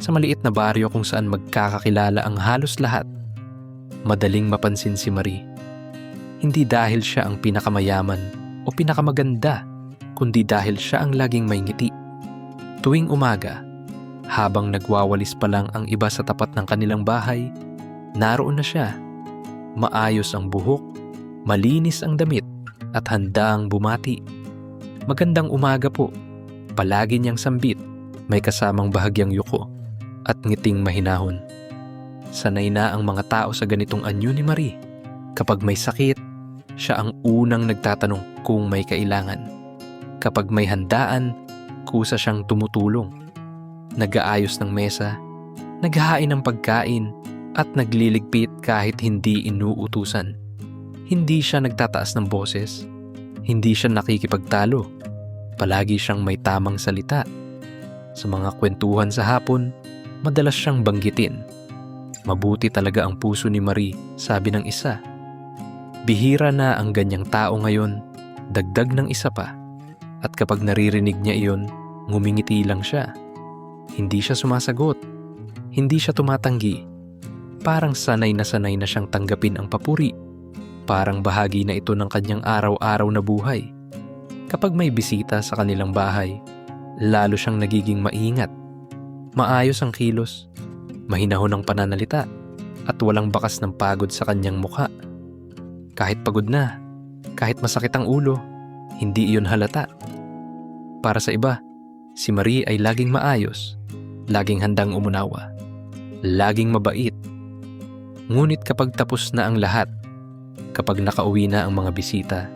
Sa maliit na baryo kung saan magkakakilala ang halos lahat, madaling mapansin si Marie. Hindi dahil siya ang pinakamayaman o pinakamaganda, kundi dahil siya ang laging may ngiti. Tuwing umaga, habang nagwawalis pa lang ang iba sa tapat ng kanilang bahay, naroon na siya. Maayos ang buhok, malinis ang damit, at handang bumati. Magandang umaga po. Palagi niyang sambit, may kasamang bahagyang yuko at ngiting mahinahon. Sanay na ang mga tao sa ganitong anyo ni Marie. Kapag may sakit, siya ang unang nagtatanong kung may kailangan. Kapag may handaan, kusa siyang tumutulong. Nag-aayos ng mesa, naghahain ng pagkain, at nagliligpit kahit hindi inuutusan. Hindi siya nagtataas ng boses, hindi siya nakikipagtalo. Palagi siyang may tamang salita. Sa mga kwentuhan sa hapon, madalas siyang banggitin. Mabuti talaga ang puso ni Marie, sabi ng isa. Bihira na ang ganyang tao ngayon, dagdag ng isa pa. At kapag naririnig niya iyon, ngumingiti lang siya. Hindi siya sumasagot, hindi siya tumatanggi. Parang sanay na siyang tanggapin ang papuri. Parang bahagi na ito ng kanyang araw-araw na buhay. Kapag may bisita sa kanilang bahay, lalo siyang nagiging maingat. Maayos ang kilos, mahinahon ang pananalita, at walang bakas ng pagod sa kanyang mukha. Kahit pagod na, kahit masakit ang ulo, hindi iyon halata. Para sa iba, si Marie ay laging maayos, laging handang umunawa, laging mabait. Ngunit kapag tapos na ang lahat, kapag nakauwi na ang mga bisita,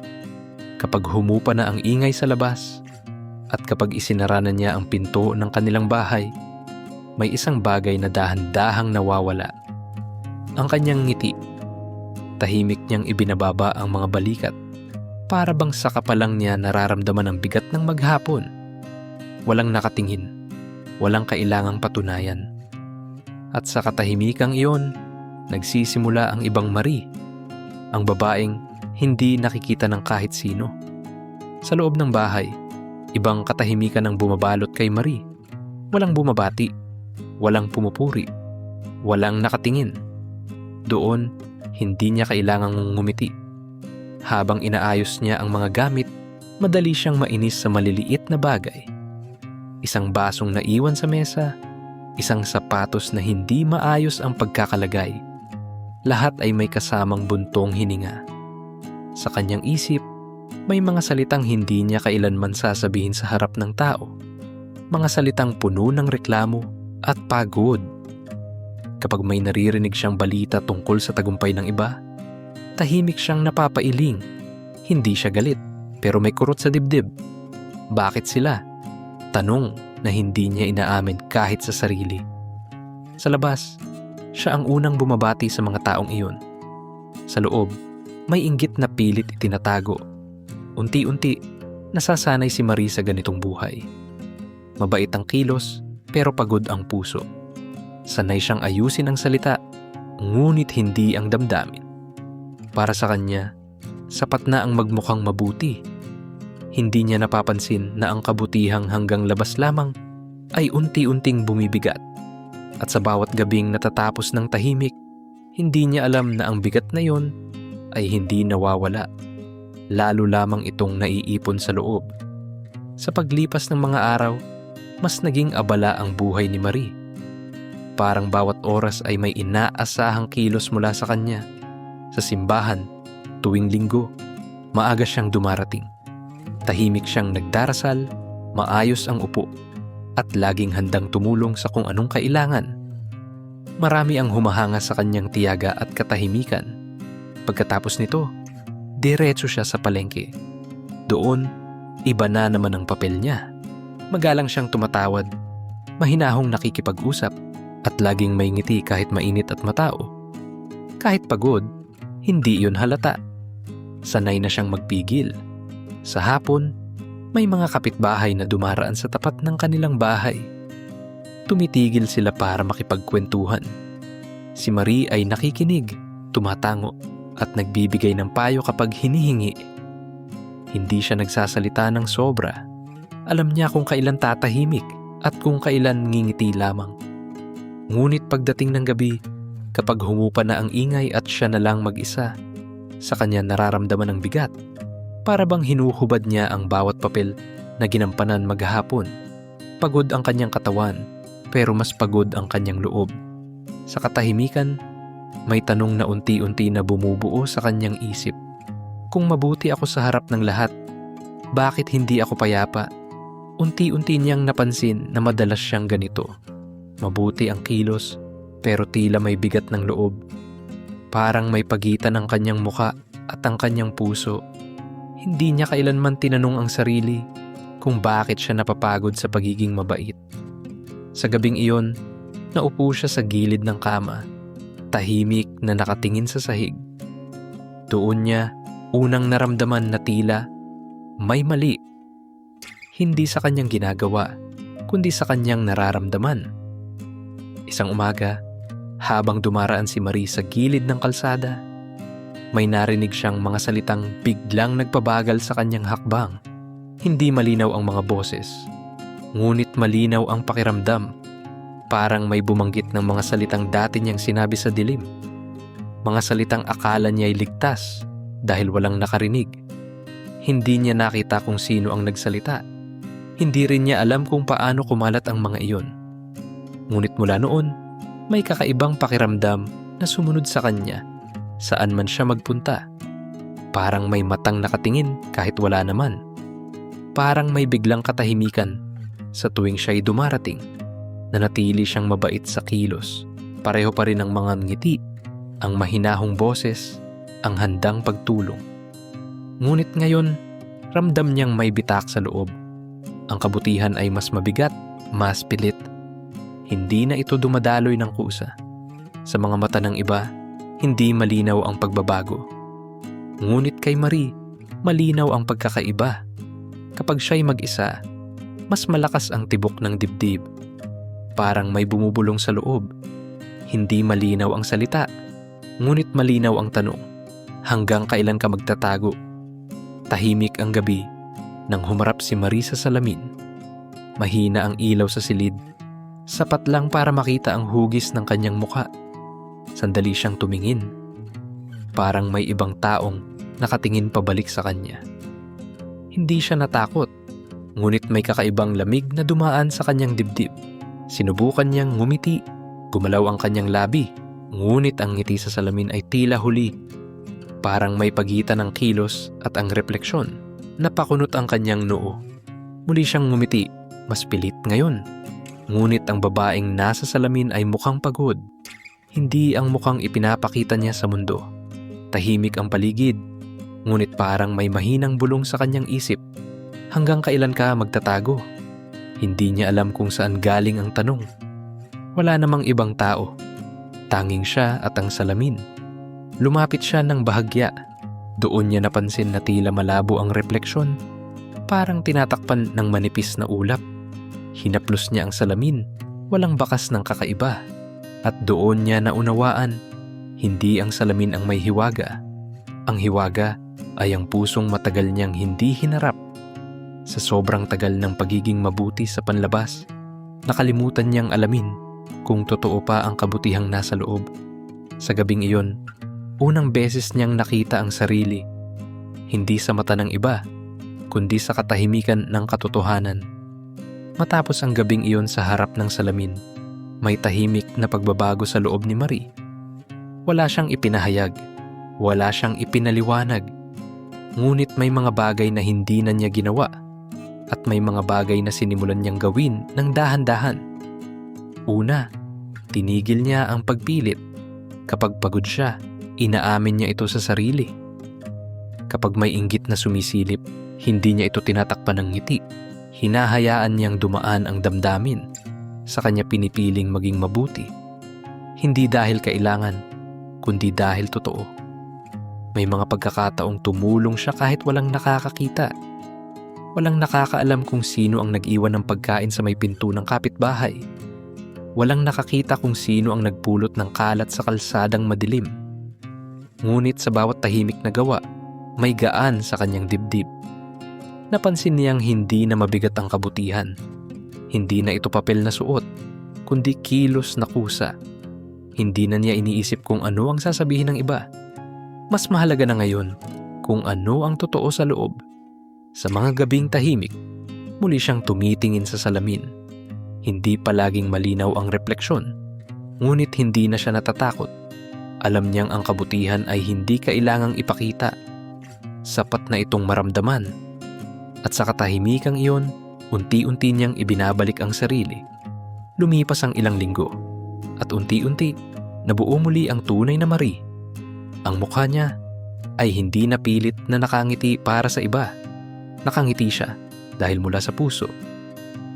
kapag humupa na ang ingay sa labas, at kapag isinara na niya ang pinto ng kanilang bahay, may isang bagay na dahan-dahang nawawala. Ang kanyang ngiti. Tahimik niyang ibinababa ang mga balikat. Para bang sa kapalang niya nararamdaman ang bigat ng maghapon. Walang nakatingin. Walang kailangang patunayan. At sa katahimikang iyon, nagsisimula ang ibang Marie. Ang babaeng hindi nakikita ng kahit sino. Sa loob ng bahay, ibang katahimikan ang bumabalot kay Marie. Walang bumabati, walang pumupuri, walang nakatingin. Doon, hindi niya kailangang ngumiti. Habang inaayos niya ang mga gamit, madali siyang mainis sa maliliit na bagay. Isang basong naiwan sa mesa, isang sapatos na hindi maayos ang pagkakalagay. Lahat ay may kasamang buntong hininga. Sa kanyang isip, may mga salitang hindi niya kailanman sasabihin sa harap ng tao. Mga salitang puno ng reklamo at pagod. Kapag may naririnig siyang balita tungkol sa tagumpay ng iba, tahimik siyang napapailing. Hindi siya galit, pero may kurot sa dibdib. Bakit sila? Tanong na hindi niya inaamin kahit sa sarili. Sa labas, siya ang unang bumabati sa mga taong iyon. Sa loob, may inggit na pilit itinatago. Unti-unti, nasasanay si Marie sa ganitong buhay. Mabait ang kilos, pero pagod ang puso. Sanay siyang ayusin ang salita, ngunit hindi ang damdamin. Para sa kanya, sapat na ang magmukhang mabuti. Hindi niya napapansin na ang kabutihang hanggang labas lamang ay unti-unting bumibigat. At sa bawat gabing natatapos ng tahimik, hindi niya alam na ang bigat na yon ay hindi nawawala. Lalo lamang itong naiipon sa loob. Sa paglipas ng mga araw, mas naging abala ang buhay ni Marie. Parang bawat oras ay may inaasahang kilos mula sa kanya. Sa simbahan, tuwing linggo, maaga siyang dumarating. Tahimik siyang nagdarasal, maayos ang upo, at laging handang tumulong sa kung anong kailangan. Marami ang humahanga sa kanyang tiyaga at katahimikan. Pagkatapos nito, diretso siya sa palengke. Doon, iba na naman ang papel niya. Magalang siyang tumatawad, mahinahong nakikipag-usap, at laging may ngiti kahit mainit at matao. Kahit pagod, hindi iyon halata. Sanay na siyang magpigil. Sa hapon, may mga kapitbahay na dumaraan sa tapat ng kanilang bahay. Tumitigil sila para makipagkwentuhan. Si Marie ay nakikinig, tumatango, at nagbibigay ng payo kapag hinihingi. Hindi siya nagsasalita ng sobra. Alam niya kung kailan tatahimik at kung kailan ngingiti lamang. Ngunit pagdating ng gabi, kapag humupa na ang ingay at siya na lang mag-isa, sa kanya nararamdaman ang bigat. Para bang hinuhubad niya ang bawat papel na ginampanan maghapon. Pagod ang kanyang katawan, pero mas pagod ang kanyang loob. Sa katahimikan, may tanong na unti-unti na bumubuo sa kanyang isip. Kung mabuti ako sa harap ng lahat, bakit hindi ako payapa? Unti-unti niyang napansin na madalas siyang ganito. Mabuti ang kilos, pero tila may bigat ng loob. Parang may pagitan ang kanyang muka at ang kanyang puso. Hindi niya kailanman tinanong ang sarili kung bakit siya napapagod sa pagiging mabait. Sa gabing iyon, naupo siya sa gilid ng kama, tahimik na nakatingin sa sahig. Doon niya unang naramdaman na tila may mali. Hindi sa kanyang ginagawa, kundi sa kanyang nararamdaman. Isang umaga, habang dumaraan si Marie sa gilid ng kalsada, may narinig siyang mga salitang biglang nagpabagal sa kanyang hakbang. Hindi malinaw ang mga boses, ngunit malinaw ang pakiramdam. Parang may bumanggit ng mga salitang dati niyang sinabi sa dilim. Mga salitang akala niya'y ligtas dahil walang nakarinig. Hindi niya nakita kung sino ang nagsalita. Hindi rin niya alam kung paano kumalat ang mga iyon. Ngunit mula noon, may kakaibang pakiramdam na sumunod sa kanya saan man siya magpunta. Parang may matang nakatingin kahit wala naman. Parang may biglang katahimikan sa tuwing siya'y dumarating. Nanatili siyang mabait sa kilos. Pareho pa rin ang mga ngiti, ang mahinahong boses, ang handang pagtulong. Ngunit ngayon, ramdam niyang may bitak sa loob. Ang kabutihan ay mas mabigat, mas pilit. Hindi na ito dumadaloy ng kusa. Sa mga mata ng iba, hindi malinaw ang pagbabago. Ngunit kay Marie, malinaw ang pagkakaiba. Kapag siya'y mag-isa, mas malakas ang tibok ng dibdib. Parang may bumubulong sa loob. Hindi malinaw ang salita, ngunit malinaw ang tanong. Hanggang kailan ka magtatago? Tahimik ang gabi nang humarap si Marie sa salamin. Mahina ang ilaw sa silid. Sapat lang para makita ang hugis ng kanyang mukha. Sandali siyang tumingin. Parang may ibang taong nakatingin pabalik sa kanya. Hindi siya natakot, ngunit may kakaibang lamig na dumaan sa kanyang dibdib. Sinubukan niyang ngumiti, gumalaw ang kanyang labi, ngunit ang ngiti sa salamin ay tila huli. Parang may pagitan ng kilos at ang refleksyon. Napakunot ang kanyang noo. Muli siyang ngumiti, mas pilit ngayon. Ngunit ang babaeng nasa salamin ay mukhang pagod. Hindi ang mukhang ipinapakita niya sa mundo. Tahimik ang paligid, ngunit parang may mahinang bulong sa kanyang isip. Hanggang kailan ka magtatago? Hindi niya alam kung saan galing ang tanong. Wala namang ibang tao. Tanging siya at ang salamin. Lumapit siya ng bahagya. Doon niya napansin na tila malabo ang refleksyon. Parang tinatakpan ng manipis na ulap. Hinaplos niya ang salamin. Walang bakas ng kakaiba. At doon niya naunawaan, hindi ang salamin ang may hiwaga. Ang hiwaga ay ang pusong matagal niyang hindi hinarap. Sa sobrang tagal ng pagiging mabuti sa panlabas, nakalimutan niyang alamin kung totoo pa ang kabutihang nasa loob. Sa gabing iyon, unang beses niyang nakita ang sarili, hindi sa mata ng iba, kundi sa katahimikan ng katotohanan. Matapos ang gabing iyon sa harap ng salamin, may tahimik na pagbabago sa loob ni Marie. Wala siyang ipinahayag, wala siyang ipinaliwanag, ngunit may mga bagay na hindi na niya ginawa at may mga bagay na sinimulan niyang gawin ng dahan-dahan. Una, tinigil niya ang pagpilit. Kapag pagod siya, inaamin niya ito sa sarili. Kapag may inggit na sumisilip, hindi niya ito tinatakpan ng ngiti. Hinahayaan niyang dumaan ang damdamin. Sa kanya pinipiling maging mabuti. Hindi dahil kailangan, kundi dahil totoo. May mga pagkakataong tumulong siya kahit walang nakakakita. Walang nakakaalam kung sino ang nag-iwan ng pagkain sa may pinto ng kapitbahay. Walang nakakita kung sino ang nagpulot ng kalat sa kalsadang madilim. Ngunit sa bawat tahimik na gawa, may gaan sa kanyang dibdib. Napansin niyang hindi na mabigat ang kabutihan. Hindi na ito papel na suot. kundi kilos na kusa. Hindi na niya iniisip kung ano ang sasabihin ng iba. Mas mahalaga na ngayon kung ano ang totoo sa loob. Sa mga gabing tahimik, muli siyang tumitingin sa salamin. Hindi palaging malinaw ang refleksyon, ngunit hindi na siya natatakot. Alam niyang ang kabutihan ay hindi kailangang ipakita. Sapat na itong maramdaman. At sa katahimikang iyon, unti-unti niyang ibinabalik ang sarili. Lumipas ang ilang linggo, at unti-unti, nabuo muli ang tunay na Marie. Ang mukha niya ay hindi napilit na nakangiti para sa iba. Nakangiti siya dahil mula sa puso.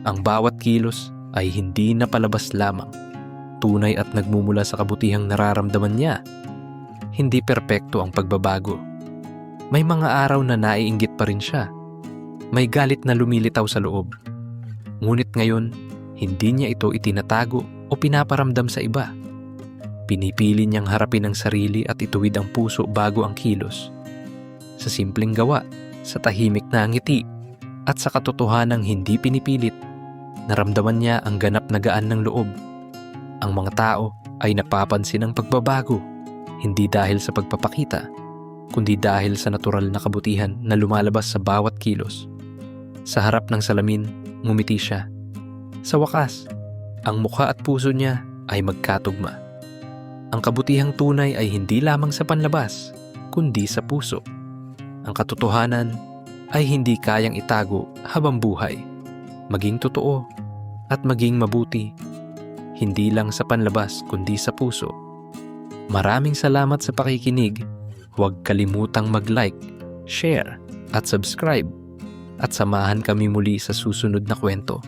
Ang bawat kilos ay hindi na palabas lamang. Tunay at nagmumula sa kabutihang nararamdaman niya. Hindi perpekto ang pagbabago. May mga araw na naiinggit pa rin siya. May galit na lumilitaw sa loob. Ngunit ngayon, hindi niya ito itinatago o pinaparamdam sa iba. Pinipili niyang harapin ang sarili at ituwid ang puso bago ang kilos. Sa simpleng gawa, sa tahimik na ngiti, at sa katotohanang hindi pinipilit, naramdaman niya ang ganap na gaan ng loob. Ang mga tao ay napapansin ang pagbabago, hindi dahil sa pagpapakita, kundi dahil sa natural na kabutihan na lumalabas sa bawat kilos. Sa harap ng salamin, ngumiti siya. Sa wakas, ang mukha at puso niya ay magkatugma. Ang kabutihang tunay ay hindi lamang sa panlabas, kundi sa puso. Ang katotohanan ay hindi kayang itago habang buhay. Maging totoo at maging mabuti, hindi lang sa panlabas kundi sa puso. Maraming salamat sa pakikinig. Huwag kalimutang mag-like, share at subscribe. At samahan kami muli sa susunod na kwento.